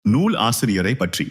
நூல் ஆசிரியரை பற்றி.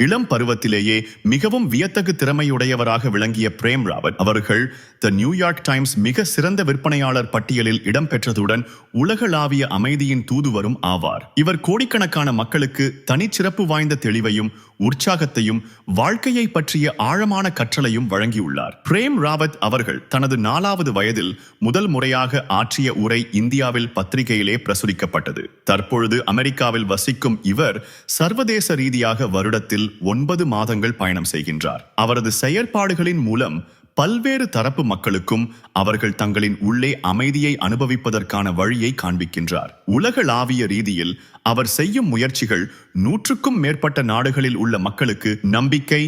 இளம் பருவத்திலேயே மிகவும் வியத்தகு திறமையுடையவராக விளங்கிய பிரேம் ராவத் அவர்கள் த நியூயார்க் டைம்ஸ் மிக சிறந்த விற்பனையாளர் பட்டியலில் இடம்பெற்றதுடன் உலகளாவிய அமைதியின் தூதுவரும் ஆவார். இவர் கோடிக்கணக்கான மக்களுக்கு தனிச்சிறப்பு வாய்ந்த தெளிவையும் உற்சாகத்தையும் வாழ்க்கையை பற்றிய ஆழமான கற்றலையும் வழங்கியுள்ளார். பிரேம் ராவத் அவர்கள் தனது 4வது வயதில் முதல் முறையாக ஆற்றிய உரை இந்தியாவில் பத்திரிகையிலே பிரசுரிக்கப்பட்டது. தற்பொழுது அமெரிக்காவில் வசிக்கும் இவர் சர்வதேச ரீதியாக வருடத்தில் 9 மாதங்கள் பயணம் செய்கின்றார். அவரது செயற்பாடுகளின் மூலம் பல்வேறு தரப்பு மக்களுக்கும் அவர்கள் தங்களின் உள்ளே அமைதியை அனுபவிப்பதற்கான வழியை காண்பிக்கின்றார். உலகளாவிய ரீதியில் அவர் செய்யும் முயற்சிகள் 100க்கும் மேற்பட்ட நாடுகளில் உள்ள மக்களுக்கு நம்பிக்கை,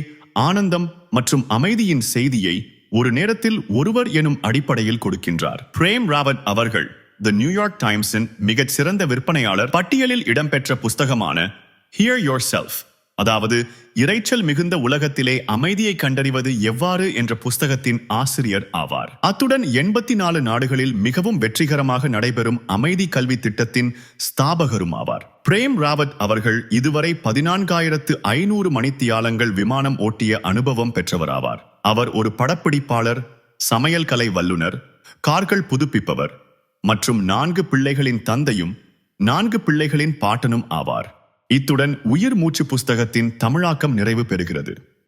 ஆனந்தம் மற்றும் அமைதியின் செய்தியை ஒரு நேரத்தில் ஒருவர் எனும் அடிப்படையில் கொடுக்கின்றார். பிரேம் ராவத் அவர்கள் தி நியூயார்க் டைம்ஸின் மிகச் சிறந்த விற்பனையாளர் பட்டியலில் இடம்பெற்ற புஸ்தகமான ஹியர் யோர் செல்ஃப், அதாவது இரைச்சல் மிகுந்த உலகத்திலே அமைதியை கண்டறிவது எவ்வாறு என்ற புஸ்தகத்தின் ஆசிரியர் ஆவார். அத்துடன் 84 நாடுகளில் மிகவும் வெற்றிகரமாக நடைபெறும் அமைதி கல்வி திட்டத்தின் ஸ்தாபகரும் ஆவார். பிரேம் ராவத் அவர்கள் இதுவரை 14,500 மணித்தியாலங்கள் விமானம் ஓட்டிய அனுபவம் பெற்றவராவார். அவர் ஒரு படப்பிடிப்பாளர், சமையல் கலை வல்லுனர், கார்கள் புதுப்பிப்பவர் மற்றும் 4 பிள்ளைகளின் தந்தையும் 4 பிள்ளைகளின் பாட்டனும் ஆவார். இத்துடன் உயிர் மூச்சு புஸ்தகத்தின் தமிழாக்கம் நிறைவு பெறுகிறது.